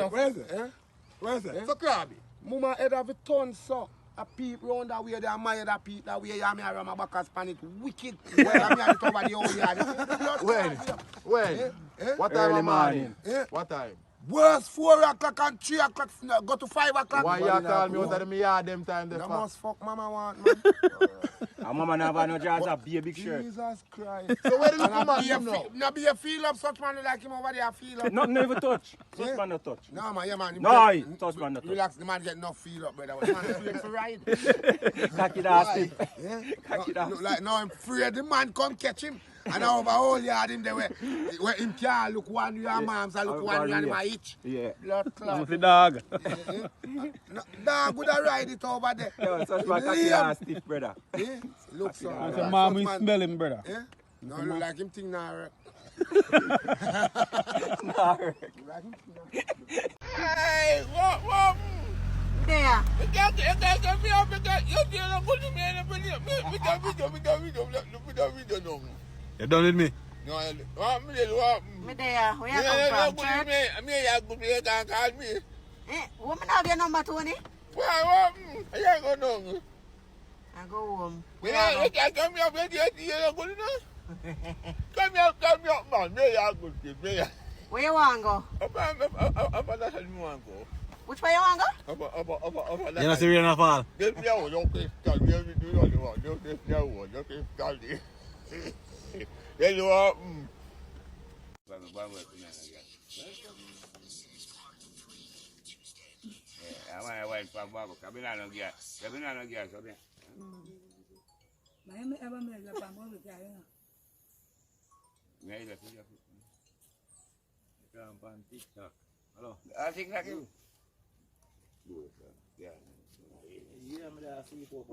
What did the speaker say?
Where's it? Where's it? So crabby. Mama head have a ton, so. A peep round that way, there, my head a peep that way, yeah, me around my back and span it wicked. When I'm here over the whole yard. When? What time Early of morning? Eh? What time? Worse 4 o'clock and 3 o'clock, go to 5 o'clock. Why you call me out of the yard them time? You must fuck mama want, man. And mama never no jazz up, be a big shirt. Jesus Christ. So where the little man come now? Now be a feel up, such man like him over there, feel up. Nothing even touch. Such man no touch. No, man, yeah, man. No, touch man no touch. Relax, the man get no feel up, brother. Man, afraid to ride. Cock it ass stiff. Yeah? Cock it ass. Look like now I'm afraid the man come catch him. And now over whole yard him there where him can't look one your moms and look one your my itch. Yeah. Blood clot. The dog. No, dog would have ride it over there. Yo, such man cock it ass stiff, brother. Yeah? Look so. That's a mom we smell him, brother. Yeah? No, look like him thing now. Nah. Hey, what? There. You can't me up because you don't go to me and video. You done with me? No, Me there. Where you come from? Church? Woman have your number, Tony? I go home. You can't come here, man. Where you want to go? Which way you want to go? You not see rain at all? Hello. I think like you. Yeah. Yeah, I'm there. See you for